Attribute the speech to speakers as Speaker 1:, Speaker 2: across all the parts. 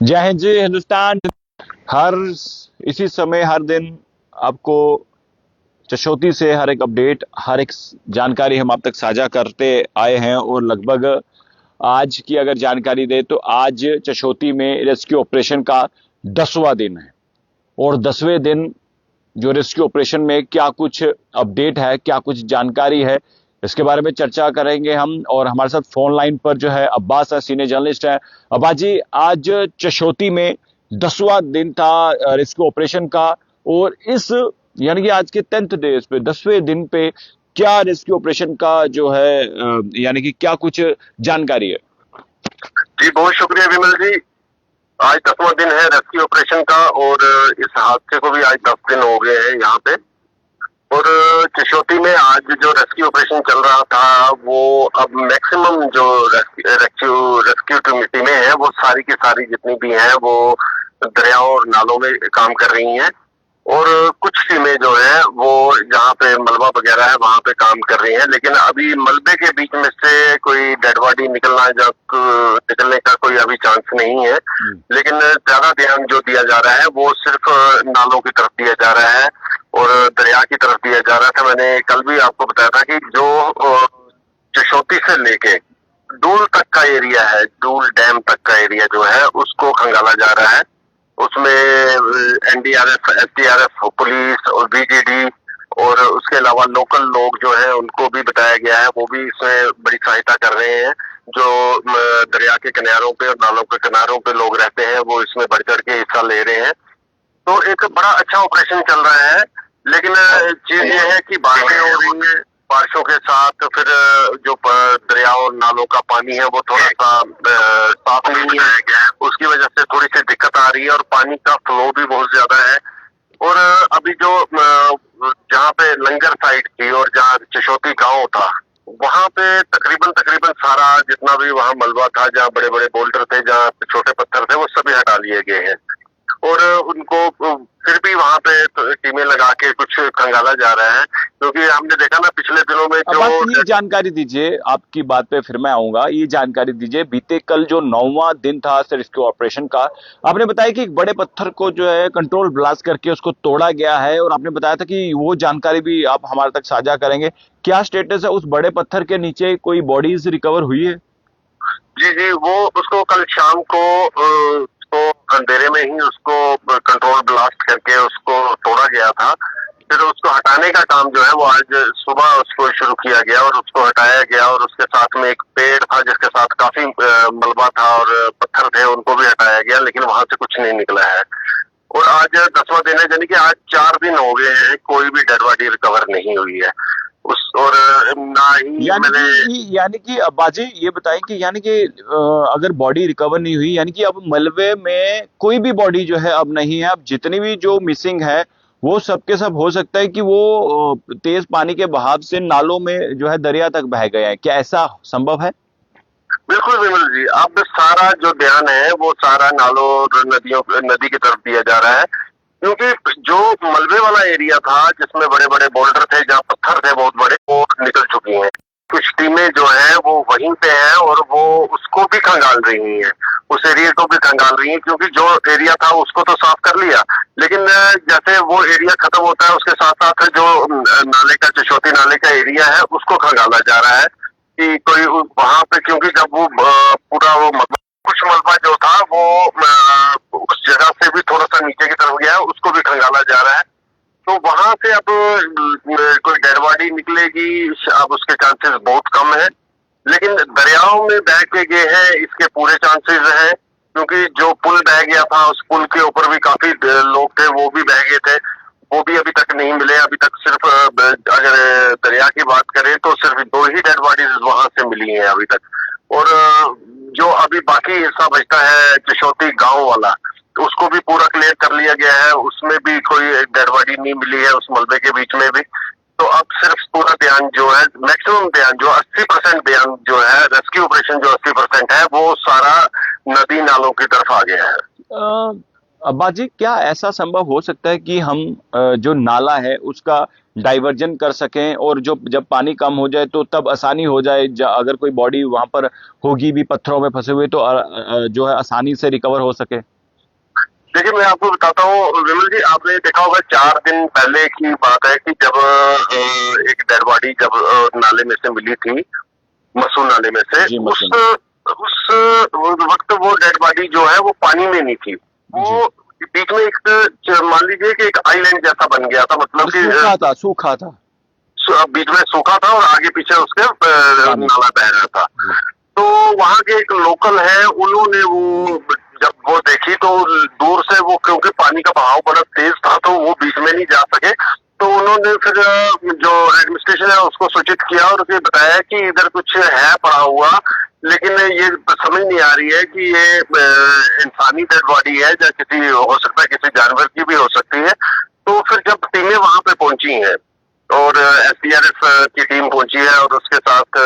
Speaker 1: जय हिंद जी हिंदुस्तान। हर इसी समय हर दिन आपको चशोती से हर एक अपडेट, हर एक जानकारी हम आप तक साझा करते आए हैं। और लगभग आज की अगर जानकारी दे तो आज चशोती में रेस्क्यू ऑपरेशन का 10वां दिन है। और 10वें दिन जो रेस्क्यू ऑपरेशन में क्या कुछ अपडेट है, क्या कुछ जानकारी है, इसके बारे में चर्चा करेंगे हम। और हमारे साथ फोन लाइन पर जो है अब्बास है, सीनियर जर्नलिस्ट है। अब्बास जी, आज चशोती में 10वां दिन था रेस्क्यू ऑपरेशन का। और इस यानी कि आज के 10th डेज पे, 10वें दिन पे क्या रेस्क्यू ऑपरेशन का जो है यानी कि क्या कुछ जानकारी है?
Speaker 2: जी बहुत शुक्रिया विमल जी। आज 10वां दिन है रेस्क्यू ऑपरेशन का और इस हादसे को भी आज 10 दिन हो गए हैं यहाँ पे। और चिशोती में आज जो रेस्क्यू ऑपरेशन चल रहा था वो अब मैक्सिमम जो रेस्क्यू टीमें हैं वो सारी की सारी जितनी भी हैं वो दरियाओं और नालों में काम कर रही हैं। और कुछ टीमें जो है वो जहाँ पे मलबा वगैरह है वहां पे काम कर रही हैं, लेकिन अभी मलबे के बीच में से कोई डेड बॉडी निकलने का कोई अभी चांस नहीं है। लेकिन ज्यादा ध्यान जो दिया जा रहा है वो सिर्फ नालों की तरफ दिया जा रहा है और दरिया की तरफ दिया जा रहा था। मैंने कल भी आपको बताया था कि जो चशोती से लेके डूल तक का एरिया है, डूल डैम तक का एरिया जो है उसको खंगाला जा रहा है। उसमें एनडीआरएफ, एसडीआरएफ, पुलिस और बीजीडी और उसके अलावा लोकल लोग जो है उनको भी बताया गया है, वो भी इसमें बड़ी सहायता कर रहे हैं। जो दरिया के किनारों पे और नालों के किनारों पे लोग रहते हैं वो इसमें बढ़ चढ़ के हिस्सा ले रहे हैं। तो एक बड़ा अच्छा ऑपरेशन चल रहा है। लेकिन चीज ये है कि बारिशें हो रही हैं, बारिशों के साथ फिर जो दरिया और नालों का पानी है वो थोड़ा सा साफ नहीं है, उसकी वजह से थोड़ी सी दिक्कत आ रही है और पानी का फ्लो भी बहुत ज्यादा है। और अभी जो जहाँ पे लंगर साइड थी और जहाँ चशोती गांव था वहां पे तकरीबन तकरीबन सारा जितना भी वहाँ मलबा था, जहाँ बड़े बड़े बोल्डर थे, जहाँ छोटे पत्थर थे, वो सभी हटा लिए गए हैं। और उनको फिर भी वहां पे टीमें लगा के कुछ खंगाला जा रहा है, क्योंकि हमने देखा ना पिछले दिनों में
Speaker 1: अब आप ये जानकारी दीजिए, आपकी बात पे फिर मैं आऊंगा। ये जानकारी दीजिए, बीते कल जो 9वां दिन था रेस्क्यू ऑपरेशन का, आपने बताया कि एक बड़े पत्थर को जो है कंट्रोल ब्लास्ट करके उसको तोड़ा गया है। और आपने बताया था कि वो जानकारी भी आप हमारे तक साझा करेंगे। क्या स्टेटस है उस बड़े पत्थर के नीचे? कोई बॉडीज रिकवर हुई है?
Speaker 2: जी जी, वो उसको कल शाम को उसको अंधेरे में ही उसको कंट्रोल ब्लास्ट करके उसको तोड़ा गया था। फिर उसको हटाने का काम जो है वो आज सुबह उसको शुरू किया गया और उसको हटाया गया। और उसके साथ में एक पेड़ था जिसके साथ काफी मलबा था और पत्थर थे, उनको भी हटाया गया, लेकिन वहां से कुछ नहीं निकला है। और आज 10वां दिन है, यानी कि आज 4 दिन हो गए हैं, कोई भी डेड बॉडी रिकवर नहीं हुई है। उस और ना ही
Speaker 1: यानी कि अब्बाजी ये बताएं कि यानी कि अगर बॉडी रिकवर नहीं हुई, यानी कि अब मलबे में कोई भी बॉडी जो है अब नहीं है। अब जितनी भी जो मिसिंग है वो सब के सब हो सकता है कि वो तेज पानी के बहाव से नालों में जो है दरिया तक बह गए हैं। क्या ऐसा संभव है?
Speaker 2: बिल्कुल विमल जी, अब सारा जो ध्यान है वो सारा नालों और नदी की तरफ दिया जा रहा है, क्योंकि जो मलबे वाला एरिया था जिसमें बड़े बड़े बोल्डर थे, जहाँ पत्थर थे बहुत बड़े, वो निकल चुकी हैं। कुछ टीमें जो है वो वहीं पे हैं और वो उसको भी खंगाल रही हैं, उस एरिया को भी खंगाल रही हैं, क्योंकि जो एरिया था उसको तो साफ कर लिया, लेकिन जैसे वो एरिया खत्म होता है उसके साथ साथ जो नाले का, चशोती नाले का एरिया है उसको खंगाला जा रहा है कि कोई वहां पे, क्योंकि जब वो पूरा वो कुछ मलबा जो था वो उस जगह से भी थोड़ा सा नीचे की तरफ गया है, उसको भी खंगाला जा रहा है। तो वहां से अब कोई डेड बॉडी निकलेगी अब उसके चांसेस बहुत कम है। लेकिन दरियाओं में बह के गए हैं इसके पूरे चांसेस हैं, क्योंकि जो पुल बह गया था उस पुल के ऊपर भी काफी लोग थे, वो भी बह गए थे, वो भी अभी तक नहीं मिले। अभी तक सिर्फ अगर दरिया की बात करें तो सिर्फ 2 ही डेड बॉडीज वहां से मिली हैं अभी तक। और जो अभी बाकी हिस्सा बचता है चशोती गांव वाला, उसको भी पूरा क्लियर कर लिया गया है, उसमें भी कोई डेड बॉडी नहीं मिली है उस मलबे के बीच में भी। तो अब सिर्फ पूरा ध्यान जो है, मैक्सिमम ध्यान जो 80% ध्यान जो है रेस्क्यू ऑपरेशन जो 80% है वो सारा नदी नालों की तरफ आ गया है।
Speaker 1: अब्बा जी, क्या ऐसा संभव हो सकता है कि हम जो नाला है उसका डाइवर्जन कर सकें और जो जब पानी कम हो जाए तो तब आसानी हो जाए, अगर कोई बॉडी वहां पर होगी भी पत्थरों में फंसे हुए तो जो है आसानी से रिकवर हो सके?
Speaker 2: देखिए, मैं आपको बताता हूँ विमल जी, आपने देखा होगा 4 दिन पहले की बात है कि जब एक डेड बॉडी जब नाले में से मिली थी, मसूर नाले में से,
Speaker 1: जी,
Speaker 2: उस
Speaker 1: मसूर।
Speaker 2: वक्त वो डेड बॉडी जो है वो पानी में नहीं थी। वो बीच में एक मान लीजिए कि एक आइलैंड जैसा बन गया था, मतलब कि
Speaker 1: सूखा था।
Speaker 2: बीच में सूखा था और आगे पीछे उसके नाला बह रहा था। तो वहां के एक लोकल है, उन्होंने वो जब वो देखी तो दूर से, वो क्योंकि पानी का बहाव बड़ा तेज था तो वो बीच में नहीं जा सके, तो उन्होंने फिर जो एडमिनिस्ट्रेशन है उसको सूचित किया और उसे बताया कि इधर कुछ है पड़ा हुआ, लेकिन ये समझ नहीं आ रही है कि ये इंसानी डेड बॉडी है या किसी, हो सकता है किसी जानवर की भी हो सकती है। तो फिर जब टीमें वहां पे पहुंची हैं और एसडीआरएफ की टीम पहुंची है और उसके साथ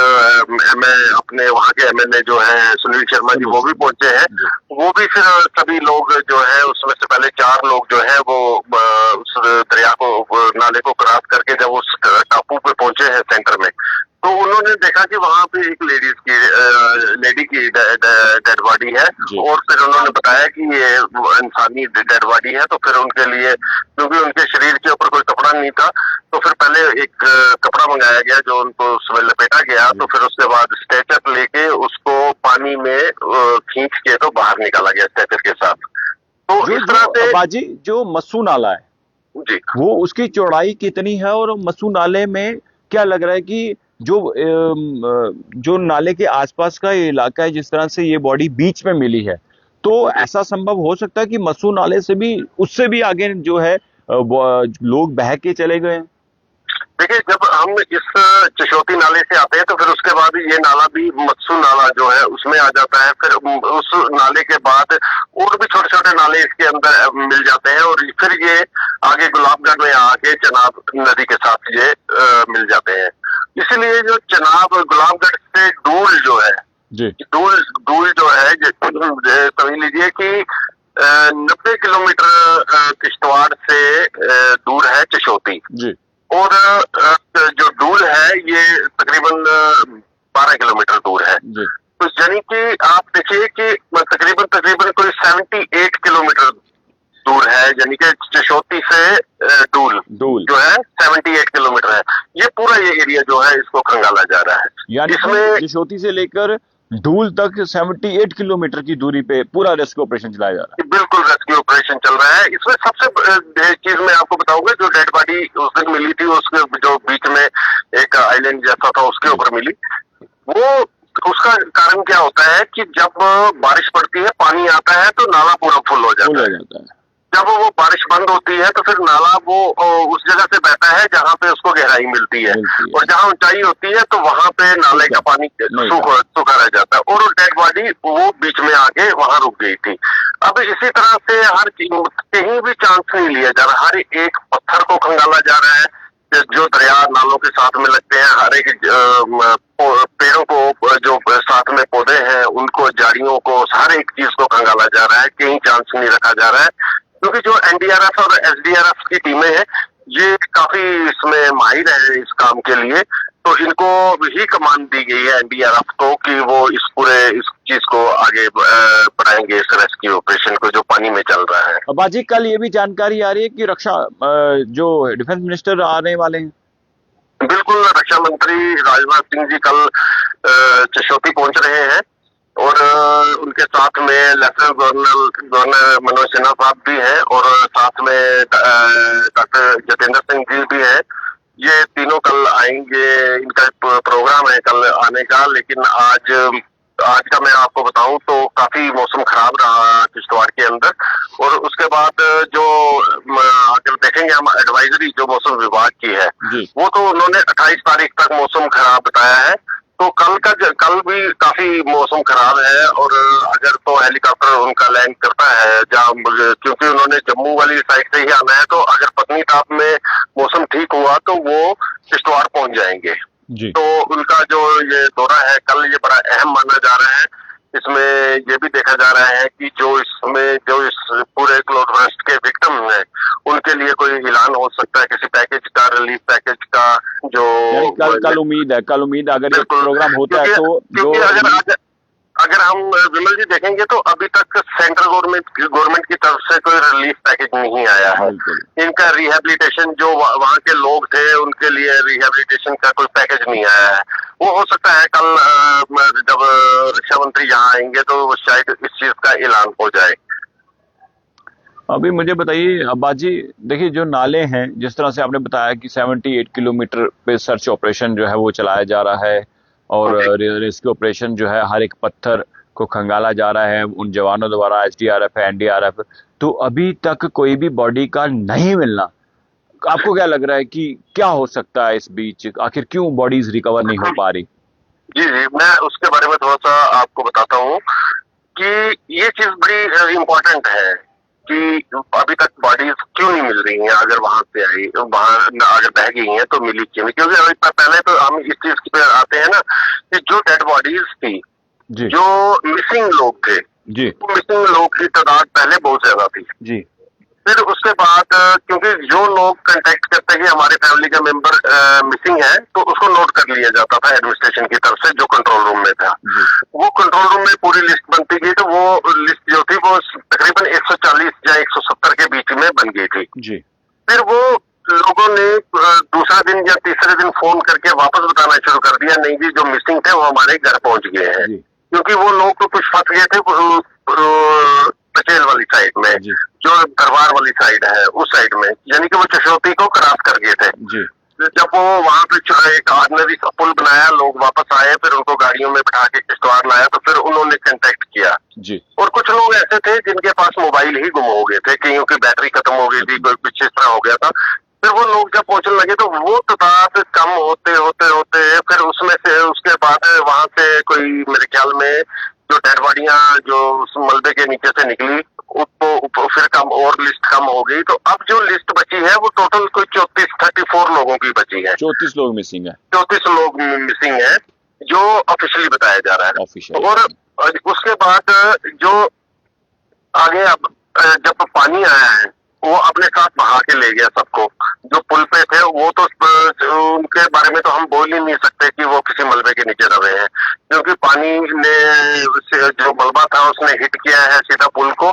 Speaker 2: अपने वहां के एमएलए जो है सुनील शर्मा जी, वो भी पहुंचे हैं। वो भी फिर सभी लोग जो है, उसमें से पहले 4 लोग जो है वो उस दरिया को, नाले को क्रॉस करके जब उस टापू पे पहुंचे हैं सेंटर में, तो उन्होंने देखा कि वहां पे एक लेडी की डेड बॉडी है और फिर उन्होंने बताया कि ये इंसानी डेड बॉडी है। तो फिर उनके लिए, क्योंकि उनके शरीर के ऊपर कोई कपड़ा नहीं था, तो फिर पहले एक कपड़ा मंगाया गया जो उनको उसमें लपेटा गया, तो फिर उसके बाद स्ट्रेचर लेके उसको पानी में खींच के तो बाहर निकाला गया स्ट्रेचर के साथ। तो इस तरह से
Speaker 1: बाजी, जो मस्सू नाला है
Speaker 2: जी,
Speaker 1: वो उसकी चौड़ाई कितनी है और मस्सू नाले में क्या लग रहा है कि जो नाले के आसपास का ये इलाका है, जिस तरह से ये बॉडी बीच में मिली है, तो ऐसा संभव हो सकता है कि मस्सू नाले से भी, उससे भी आगे जो है लोग बह के चले गए हैं?
Speaker 2: देखिए, जब हम इस चशोती नाले से आते हैं तो फिर उसके बाद ये नाला भी मत्सू नाला जो है उसमें आ जाता है। फिर उस नाले के बाद और भी छोटे छोटे नाले इसके अंदर मिल जाते हैं और फिर ये आगे गुलाबगढ़ में आके चनाब नदी के साथ ये मिल जाते हैं। इसीलिए जो चनाब गुलाबगढ़ से डूल जो है, डूल जो है, समझ लीजिए कि 90 किलोमीटर किश्तवाड़ से दूर है चशोती जी, और जो डूल है ये तकरीबन 12 किलोमीटर दूर है। तो यानी कि आप देखिए कि तकरीबन कोई 78 किलोमीटर दूर है, यानी कि चशोती से डूल जो है 78 किलोमीटर है। ये पूरा ये एरिया जो है इसको खंगाला जा रहा है,
Speaker 1: यानी इसमें चशोती से लेकर डूल तक 78 किलोमीटर की दूरी पे पूरा रेस्क्यू ऑपरेशन चलाया जा रहा है।
Speaker 2: बिल्कुल रेस्क्यू ऑपरेशन चल रहा है। इसमें सबसे चीज मैं आपको बताऊंगा, जो डेड बॉडी उस दिन मिली थी उसके जो बीच में एक आइलैंड जैसा था उसके ऊपर मिली, वो उसका कारण क्या होता है कि जब बारिश पड़ती है, पानी आता है तो नाला पूरा फुल हो जाता है। जब वो बारिश बंद होती है तो फिर नाला वो उस जगह से बहता है जहाँ पे उसको गहराई मिलती है, और जहाँ ऊंचाई होती है तो वहां पे नाले का पानी सूखा रह जाता है, और वो डेड बॉडी वो बीच में आके वहां रुक गई थी। अब इसी तरह से हर कहीं भी चांस नहीं लिया जा रहा, हर एक पत्थर को खंगाला जा रहा है, जो दरिया नालों के साथ में लगते हैं, हर एक पेड़ों को, जो साथ में पौधे हैं उनको, झाड़ियों को, हर एक चीज को खंगाला जा रहा है, कहीं चांस नहीं रखा जा रहा है। क्योंकि जो एनडीआरएफ और एसडीआरएफ की टीमें हैं ये काफी इसमें माहिर है इस काम के लिए, तो इनको ही कमान दी गई है एनडीआरएफ को कि वो इस चीज को आगे बढ़ाएंगे, इस रेस्क्यू ऑपरेशन को जो पानी में चल रहा है।
Speaker 1: बाजी, कल ये भी जानकारी आ रही है कि जो डिफेंस मिनिस्टर आने वाले हैं।
Speaker 2: बिल्कुल, रक्षा मंत्री राजनाथ सिंह जी कल चशोती पहुंच रहे हैं और उनके साथ में लेफ्टिनेंट गवर्नर मनोज सिन्हा साहब भी हैं और साथ में डॉक्टर जितेंद्र सिंह जी भी हैं। ये तीनों कल आएंगे, इनका प्रोग्राम है कल आने का। लेकिन आज का मैं आपको बताऊं तो काफी मौसम खराब रहा किश्तवाड़ के अंदर, और उसके बाद जो अगर देखेंगे हम एडवाइजरी जो मौसम विभाग की है वो तो उन्होंने 28 तारीख तक मौसम खराब बताया है। तो कल भी काफी मौसम खराब है, और अगर तो हेलीकॉप्टर उनका लैंड करता है जहाँ, क्योंकि उन्होंने जम्मू वाली साइड से ही आना है, तो अगर पत्नीटाप में मौसम ठीक हुआ तो वो किश्तवाड़ पहुंच जाएंगे। तो उनका जो ये दौरा है कल, ये बड़ा अहम माना जा रहा है। इसमें ये भी देखा जा रहा है कि जो इस पूरे क्लाउड बर्स्ट के विक्टिम हैं उनके लिए कोई ऐलान हो सकता है किसी पैकेज का, रिलीफ पैकेज का, जो
Speaker 1: यानी कल उम्मीद है अगर ये प्रोग्राम होता है तो
Speaker 2: क्योंकि अगर हम विमल जी देखेंगे तो अभी तक सेंट्रल गवर्नमेंट की तरफ से कोई रिलीफ पैकेज नहीं आया है। इनका रिहेबिलिटेशन जो वहाँ के लोग थे उनके लिए रिहेबिलिटेशन का कोई पैकेज नहीं आया है। वो हो सकता है कल जब रक्षा मंत्री यहाँ आएंगे तो शायद इस चीज का ऐलान हो जाए।
Speaker 1: अभी मुझे बताइए अब्बास जी, देखिए जो नाले हैं, जिस तरह से आपने बताया कि 78 किलोमीटर पे सर्च ऑपरेशन जो है वो चलाया जा रहा है और रेस्क्यू ऑपरेशन जो है हर एक पत्थर को खंगाला जा रहा है उन जवानों द्वारा, एसडीआरएफ है, एनडीआरएफ, तो अभी तक कोई भी बॉडी का नहीं मिलना, आपको क्या लग रहा है कि क्या हो सकता है इस बीच, आखिर क्यों बॉडीज रिकवर नहीं हो पा रही?
Speaker 2: जी, मैं उसके बारे में थोड़ा सा आपको बताता हूँ कि ये चीज बड़ी इम्पोर्टेंट है कि अभी तक बॉडीज क्यों नहीं मिल रही हैं। अगर वहां से आई, वहां अगर बह गई हैं तो मिली क्यों नहीं? क्योंकि अभी पहले तो हम इस चीज पे आते हैं ना कि जो डेड बॉडीज थी, जो मिसिंग लोग थे, मिसिंग लोग की तादाद पहले बहुत ज्यादा थी जी। फिर उसके बाद क्योंकि जो लोग कांटेक्ट करते हैं हमारे फैमिली का मेंबर मिसिंग है तो उसको नोट कर लिया जाता था एडमिनिस्ट्रेशन की तरफ से, जो कंट्रोल रूम में था। वो कंट्रोल रूम में पूरी लिस्ट बनती गई तो वो लिस्ट जो थी वो तकरीबन 140 या 170 के बीच में बन गई थी जी। फिर वो लोगों ने दूसरा दिन या तीसरे दिन फोन करके वापस बताना शुरू कर दिया, नहीं जी जो मिसिंग थे वो हमारे घर पहुंच गए हैं, क्योंकि वो लोग तो कुछ फंस गए थे पचेल वाली साइड में, जो दरबार वाली साइड है उस साइड में, यानी कि वो चशोती को क्रॉस कर गए थे जी। जब वो वहां पे एक ऑर्डिनरी सा पुल बनाया, लोग वापस आए, फिर उनको गाड़ियों में बिठा के किश्तवाड़ लाया, तो फिर उन्होंने कांटेक्ट किया जी। और कुछ लोग ऐसे थे जिनके पास मोबाइल ही गुम हो गए थे, कईयों की बैटरी खत्म हो गई थी, कोई कुछ इस तरह हो गया था। फिर वो लोग जब पहुंचने लगे तो वो तादाद कम होते होते होते फिर उसमें से उसके बाद वहां से कोई मेरे ख्याल में जो डेड बॉडियां जो उस मलबे के नीचे से निकली फिर कम और लिस्ट कम हो गई। तो अब जो लिस्ट बची है वो टोटल कोई 34 लोगों की बची है। 34 लोग मिसिंग है, 34 लोग मिसिंग है जो ऑफिशियली बताया जा रहा है। और उसके बाद जो आगे अब जब पानी आया है वो अपने साथ बहा के ले गया सबको। जो पुल पे थे वो तो उनके बारे में तो हम बोल ही नहीं सकते कि वो किसी मलबे के नीचे दबे हैं, क्योंकि पानी ने जो मलबा था उसने हिट किया है सीधा पुल को,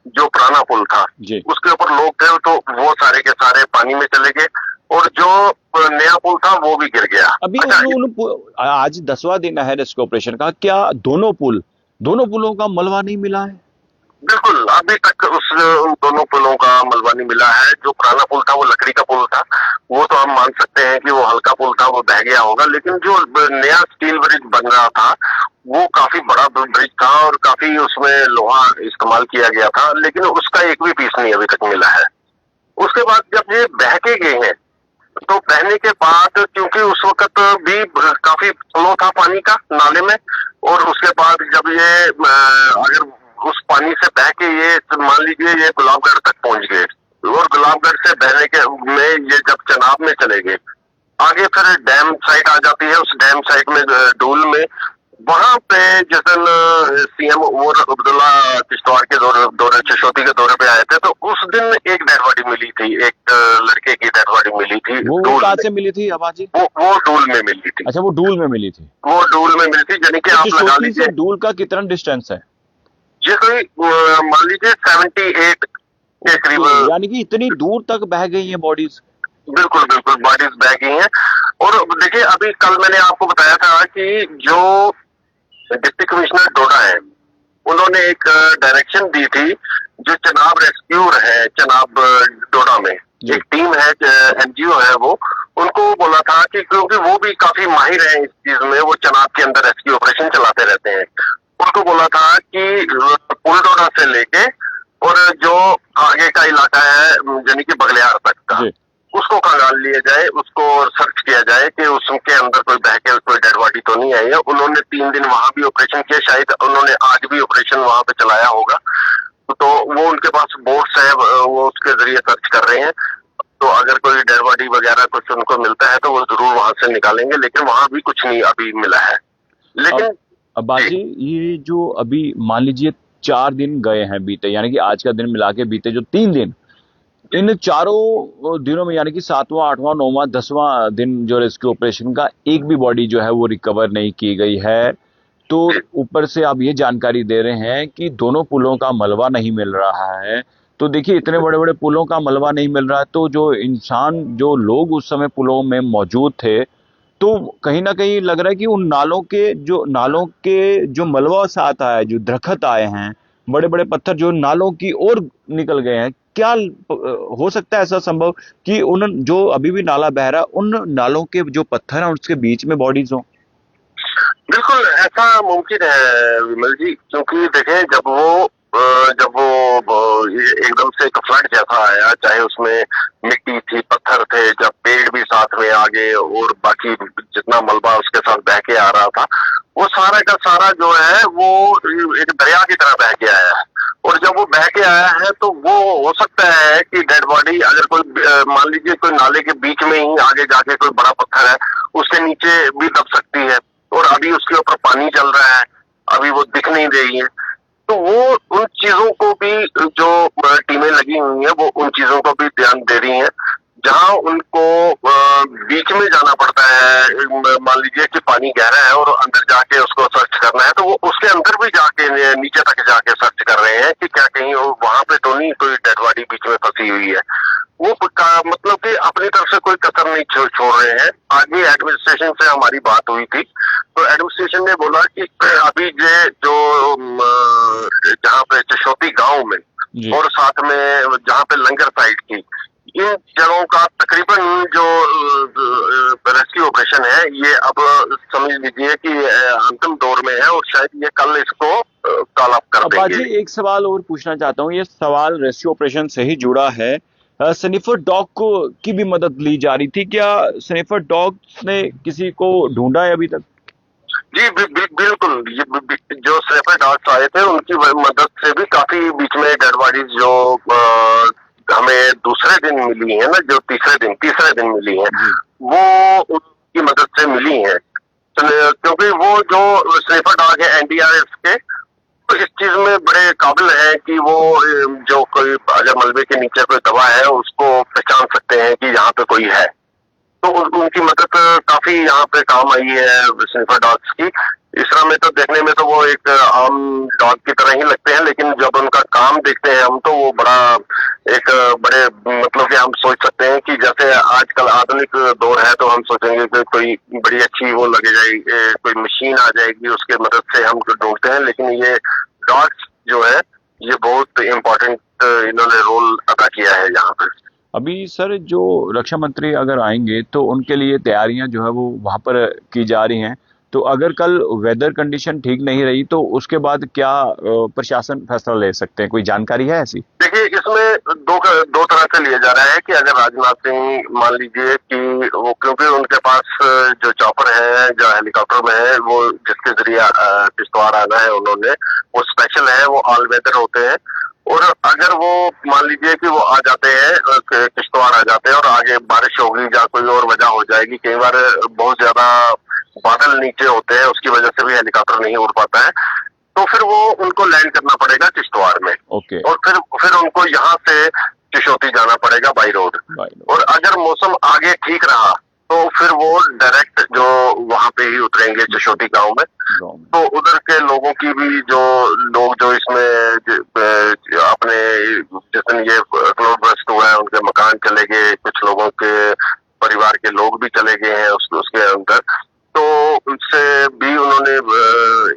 Speaker 2: जो पुराना पुल था उसके ऊपर लोग थे तो वो सारे के सारे पानी में चले गए और जो नया पुल था वो भी गिर गया।
Speaker 1: अभी आज 10वां दिन है रेस्क्यू ऑपरेशन का, क्या दोनों पुलों का मलबा नहीं मिला है?
Speaker 2: बिल्कुल, अभी तक उन दोनों पुलों का मलबा नहीं मिला है। जो पुराना पुल था वो लकड़ी का पुल था, वो तो हम मान सकते हैं कि वो हल्का पुल था, वो बह गया होगा, लेकिन जो नया स्टील ब्रिज बन रहा था वो काफी बड़ा ब्रिज था और काफी उसमें लोहा इस्तेमाल किया गया था, लेकिन उसका एक भी पीस नहीं अभी तक मिला है। उसके बाद जब ये बह के गए हैं तो बहने के बाद क्योंकि उस वक्त भी काफी फ्लो था पानी का नाले में, और उसके बाद जब ये अगर उस पानी से बह के ये मान लीजिए ये गुलाबगढ़ तक पहुंच गए और गुलाबगढ़ से बहने के में ये जब चनाब में चले गए, आगे फिर डैम साइट आ जाती है। उस डैम साइट में डूल में वहां पे जिस दिन सीएम और अब्दुल्ला किश्तवाड़ के दौरे चशोती के दौरे पे आए थे तो उस दिन एक डेड बॉडी मिली थी, एक लड़के की डेड बॉडी मिली थी।
Speaker 1: वो कहाँ से मिली थी आबाजी?
Speaker 2: वो डूल में मिली थी।
Speaker 1: अच्छा, वो डूल में मिली थी।
Speaker 2: वो डूल में मिली थी, यानी कि आप लगा लीजिए
Speaker 1: डूल का कितना डिस्टेंस है?
Speaker 2: ये कोई मान लीजिए 78 के करीब,
Speaker 1: यानी कि इतनी दूर तक बह गई है बॉडीज।
Speaker 2: बिल्कुल बिल्कुल, बॉडीज बह गई हैं। और देखिए अभी कल मैंने आपको बताया था कि जो डिप्टी कमिश्नर डोडा है उन्होंने एक डायरेक्शन दी थी, जो चनाब रेस्क्यूर है चनाब डोडा में एक टीम है, एनजीओ है, वो उनको बोला था कि क्योंकि वो भी काफी माहिर है इस चीज में, वो चनाब के अंदर रेस्क्यू ऑपरेशन चलाते रहते हैं, उनको बोला था कि पुल डोडा से लेके और जो आगे का इलाका है यानी कि बगलियार तक का उसको खंगाल लिया जाए, उसको सर्च किया जाए कि उसके अंदर कोई बह के कोई डेड बॉडी तो नहीं आई है। उन्होंने 3 दिन वहां भी ऑपरेशन किया, शायद उन्होंने आज भी ऑपरेशन वहां पे चलाया होगा, तो वो उनके पास बोट्स है, वो उसके जरिए सर्च कर रहे हैं। तो अगर कोई डेड बॉडी वगैरह कुछ उनको मिलता है तो वो जरूर वहां से निकालेंगे, लेकिन वहां भी कुछ नहीं अभी मिला है। लेकिन
Speaker 1: अब बाजी, ये जो अभी मान लीजिए 4 दिन गए हैं बीते, यानी कि आज का दिन मिला के बीते जो 3 दिन, इन चारों दिनों में यानी कि 7वां 8वां 9वां 10वां दिन जो रेस्क्यू ऑपरेशन का एक भी बॉडी जो है वो रिकवर नहीं की गई है। तो ऊपर से आप ये जानकारी दे रहे हैं कि दोनों पुलों का मलबा नहीं मिल रहा है। तो देखिए, इतने बड़े बड़े पुलों का मलबा नहीं मिल रहा है, तो जो इंसान, जो लोग उस समय पुलों में मौजूद थे, तो कहीं ना कहीं लग रहा है कि उन नालों के जो मलबा साथ आया, जो दरखत आए हैं, बड़े बड़े पत्थर जो नालों की ओर निकल गए हैं, क्या हो सकता है ऐसा संभव कि उन जो अभी भी नाला बह रहा है, उन नालों के जो पत्थर हैं उसके बीच में बॉडीज हो?
Speaker 2: बिल्कुल ऐसा मुमकिन है विमल जी, क्योंकि देखें ये एकदम से एक फ्लड जैसा आया, चाहे उसमें मिट्टी थी, पत्थर थे, जब पेड़ भी साथ में आ गए और बाकी जितना मलबा उसके साथ बह के आ रहा था, वो सारा का सारा जो है वो एक दरिया की तरह बह के आया है। और जब वो बह के आया है तो वो हो सकता है कि डेड बॉडी अगर कोई मान लीजिए कोई नाले के बीच में ही आगे जाके कोई बड़ा पत्थर है, उसके नीचे भी दब सकती है, और अभी उसके ऊपर पानी चल रहा है, अभी वो दिख नहीं रही है। तो वो उन चीजों को भी, जो टीमें लगी हुई हैं, वो उन चीजों को भी ध्यान दे रही हैं। जहां उनको बीच में जाना पड़ता है, मान लीजिए कि पानी गहरा है और अंदर जाके उसको सर्च करना है, तो वो उसके अंदर भी जाके नीचे तक जाके सर्च कर रहे हैं कि क्या कहीं वहां पे तो नहीं कोई डेड बॉडी बीच में फंसी हुई है। वो मतलब कि अपनी तरफ से कोई कसर नहीं छोड़ रहे हैं। आज भी एडमिनिस्ट्रेशन से हमारी बात हुई थी, तो एडमिनिस्ट्रेशन ने बोला कि अभी ये जो जहाँ पे चशोती गांव में और साथ में जहाँ पे लंगर साइड की, इन जगहों का तकरीबन जो रेस्क्यू ऑपरेशन है, ये अब समझ लीजिए कि अंतिम दौर में है और शायद ये कल इसको कॉल अप कर देंगे।
Speaker 1: बाजी, एक सवाल और पूछना चाहता हूँ, ये सवाल रेस्क्यू ऑपरेशन से ही जुड़ा है। स्निफर डॉग को की भी मदद ली जा रही थी, क्या स्निफर डॉग ने किसी को ढूंढा है अभी तक?
Speaker 2: जी बिल्कुल, ये जो स्निफर डॉग्स आए थे उनकी मदद से भी काफी बीच में डेड बॉडीज जो हमें दूसरे दिन मिली है ना, जो तीसरे दिन मिली है, वो उनकी मदद से मिली है। क्योंकि वो जो स्निफर डॉग है एनडीआरएफ के, तो इस चीज में बड़े काबिल है कि वो जो कोई अगर मलबे के नीचे कोई दवा है उसको पहचान सकते हैं कि यहाँ पे कोई है। तो उनकी मदद काफी यहाँ पे काम आई है स्निफर डॉग्स की। इस तरह में तो देखने में तो वो एक आम डॉग की तरह ही लगते हैं, लेकिन जब उनका काम देखते हैं हम, तो वो एक बड़े मतलब कि हम सोच सकते हैं कि जैसे आजकल आधुनिक दौर है, तो हम सोचेंगे कि कोई बड़ी अच्छी वो लगे जाएगी, कोई मशीन आ जाएगी, उसके मदद से हम ढूंढते हैं। लेकिन ये डॉग्स जो है, ये बहुत इम्पोर्टेंट इन्होंने रोल अदा किया है यहाँ पर।
Speaker 1: अभी सर, जो रक्षा मंत्री अगर आएंगे तो उनके लिए तैयारियां जो है वो वहां पर की जा रही हैं, तो अगर कल वेदर कंडीशन ठीक नहीं रही तो उसके बाद क्या प्रशासन फैसला ले सकते हैं? कोई जानकारी है ऐसी?
Speaker 2: देखिए, इसमें दो तरह से लिया जा रहा है कि अगर राजनाथ सिंह मान लीजिए कि वो, क्योंकि उनके पास जो चॉपर है, जो हेलीकॉप्टर में है, वो जिसके जरिए किश्तवाड़ आना है उन्होंने, वो स्पेशल है, वो ऑल वेदर होते हैं। और अगर वो मान लीजिए कि वो आ जाते हैं, किश्तवाड़ आ जाते हैं और आगे बारिश होगी या कोई और वजह हो जाएगी, कई बार बहुत ज्यादा बादल नीचे होते हैं, उसकी वजह से भी हेलीकॉप्टर नहीं उड़ पाता है, तो फिर वो उनको लैंड करना पड़ेगा किश्तवाड़ में।
Speaker 1: ओके।
Speaker 2: और फिर उनको यहाँ से चशोती जाना पड़ेगा बाई रोड। और अगर मौसम आगे ठीक रहा तो फिर वो डायरेक्ट जो वहां पे ही उतरेंगे चशोती गांव में। तो उधर के लोगों की भी जो इसमें अपने जिस दिन ये क्लाउड बर्स्ट हुआ है, उनके मकान चले गए, कुछ लोगों के परिवार के लोग भी चले गए हैं उसके अंदर। तो उनसे भी उन्होंने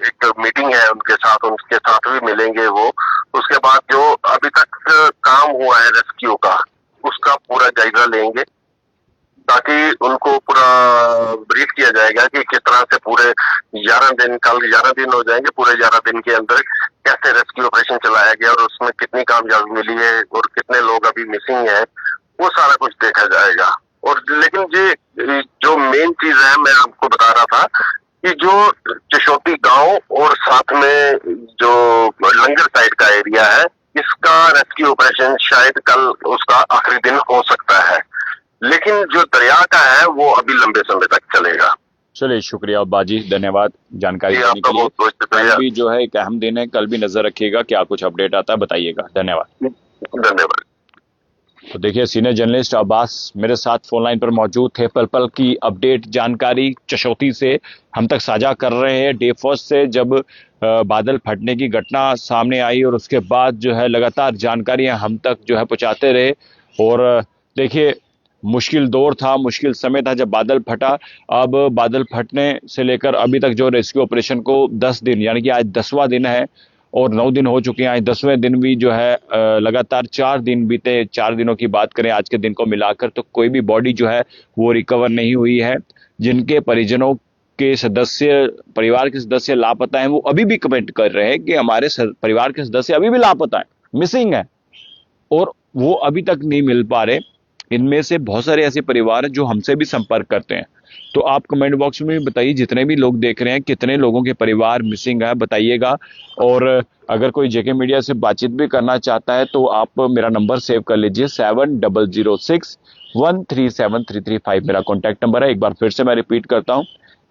Speaker 2: एक मीटिंग है उनके साथ भी मिलेंगे वो। उसके बाद जो अभी तक काम हुआ है रेस्क्यू का, उसका पूरा जायजा लेंगे, ताकि उनको पूरा ब्रीफ किया जाएगा कि किस तरह से पूरे 11 दिन, कल 11 दिन हो जाएंगे, पूरे 11 दिन के अंदर कैसे रेस्क्यू ऑपरेशन चलाया गया और उसमें कितनी कामयाबी मिली है और कितने लोग अभी मिसिंग है, वो सारा कुछ देखा जाएगा। और लेकिन ये जो मेन चीज है, मैं आपको बता रहा था कि जो चशोती गांव और साथ में जो लंगर साइड का एरिया है, इसका रेस्क्यू ऑपरेशन शायद कल उसका आखिरी दिन हो सकता है, लेकिन जो दरिया का है वो अभी लंबे समय तक चलेगा।
Speaker 1: चलिए शुक्रिया बाजी, धन्यवाद जानकारी
Speaker 2: जी,
Speaker 1: देने
Speaker 2: आपका
Speaker 1: के लिए।
Speaker 2: बहुत बहुत
Speaker 1: कल
Speaker 2: शुक्रिया।
Speaker 1: भी जो है एक अहम दिन है, कल भी नजर रखिएगा, क्या कुछ अपडेट आता है बताइएगा। धन्यवाद।
Speaker 2: धन्यवाद।
Speaker 1: तो देखिए, सीनियर जर्नलिस्ट अब्बास मेरे साथ फोन लाइन पर मौजूद थे, पल पल की अपडेट जानकारी चशोती से हम तक साझा कर रहे हैं। डे फर्स्ट से जब बादल फटने की घटना सामने आई और उसके बाद जो है लगातार जानकारियां हम तक जो है पहुंचाते रहे। और देखिए, मुश्किल दौर था, मुश्किल समय था जब बादल फटा। अब बादल फटने से लेकर अभी तक जो रेस्क्यू ऑपरेशन को 10 दिन, यानी कि आज 10वां दिन है और 9 दिन हो चुके हैं। आज 10वें दिन भी जो है लगातार 4 दिन बीते। 4 दिनों की बात करें आज के दिन को मिलाकर, तो कोई भी बॉडी जो है वो रिकवर नहीं हुई है। जिनके परिजनों के सदस्य, परिवार के सदस्य लापता हैं, वो अभी भी कमेंट कर रहे हैं कि हमारे परिवार के सदस्य अभी भी लापता हैं, मिसिंग है, और वो अभी तक नहीं मिल पा रहे। इनमें से बहुत सारे ऐसे परिवार हैं जो हमसे भी संपर्क करते हैं। तो आप कमेंट बॉक्स में भी बताइए, जितने भी लोग देख रहे हैं, कितने लोगों के परिवार मिसिंग है बताइएगा। और अगर कोई जेके मीडिया से बातचीत भी करना चाहता है तो आप मेरा नंबर सेव कर लीजिए, 7006137335 मेरा कॉन्टैक्ट नंबर है। एक बार फिर से मैं रिपीट करता हूं,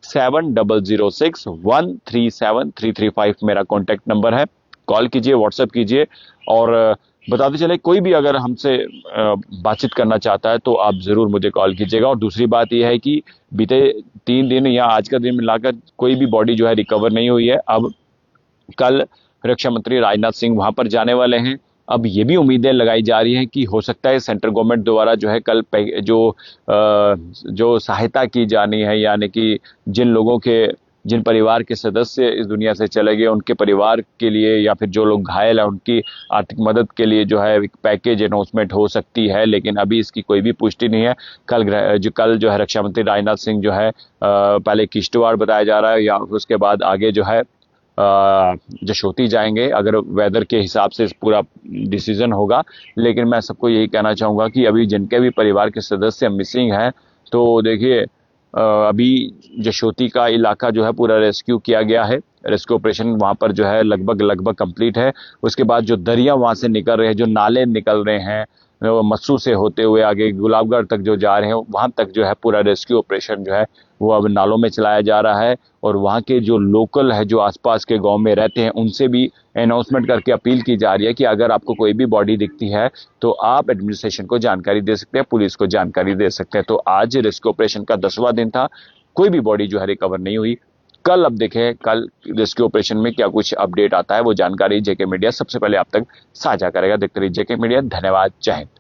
Speaker 1: 7006137335 मेरा कॉन्टैक्ट नंबर है। कॉल कीजिए, व्हाट्सएप कीजिए। और बताते चले, कोई भी अगर हमसे बातचीत करना चाहता है तो आप जरूर मुझे कॉल कीजिएगा। और दूसरी बात यह है कि बीते 3 दिन या आज का दिन मिलाकर कोई भी बॉडी जो है रिकवर नहीं हुई है। अब कल रक्षा मंत्री राजनाथ सिंह वहां पर जाने वाले हैं। अब ये भी उम्मीदें लगाई जा रही हैं कि हो सकता है सेंट्रल गवर्नमेंट द्वारा जो है कल जो सहायता की जानी है, यानी कि जिन परिवार के सदस्य इस दुनिया से चले गए उनके परिवार के लिए, या फिर जो लोग घायल हैं उनकी आर्थिक मदद के लिए जो है एक पैकेज अनाउंसमेंट हो सकती है, लेकिन अभी इसकी कोई भी पुष्टि नहीं है। कल जो है रक्षा मंत्री राजनाथ सिंह जो है पहले किश्तवाड़ बताया जा रहा है, या उसके बाद आगे जो है जशोती जाएंगे, अगर वेदर के हिसाब से पूरा डिसीजन होगा। लेकिन मैं सबको यही कहना चाहूँगा कि अभी जिनके भी परिवार के सदस्य मिसिंग हैं, तो देखिए अभी जशोती का इलाका जो है पूरा रेस्क्यू किया गया है। रेस्क्यू ऑपरेशन वहाँ पर जो है लगभग कंप्लीट है। उसके बाद जो दरिया वहाँ से निकल रहे हैं, जो नाले निकल रहे हैं, मस्सू से होते हुए आगे गुलाबगढ़ तक जो जा रहे हैं, वहाँ तक जो है पूरा रेस्क्यू ऑपरेशन जो है वो अब नालों में चलाया जा रहा है। और वहाँ के जो लोकल है, जो आसपास के गांव में रहते हैं, उनसे भी अनाउंसमेंट करके अपील की जा रही है कि अगर आपको कोई भी बॉडी दिखती है तो आप एडमिनिस्ट्रेशन को जानकारी दे सकते हैं, पुलिस को जानकारी दे सकते हैं। तो आज रेस्क्यू ऑपरेशन का 10वां दिन था, कोई भी बॉडी जो है रिकवर नहीं हुई। कल अब देखें, कल रेस्क्यू ऑपरेशन में क्या कुछ अपडेट आता है, वो जानकारी जेके मीडिया सबसे पहले आप तक साझा करेगा। देखते रहिए जेके मीडिया। धन्यवाद, जय हिंद।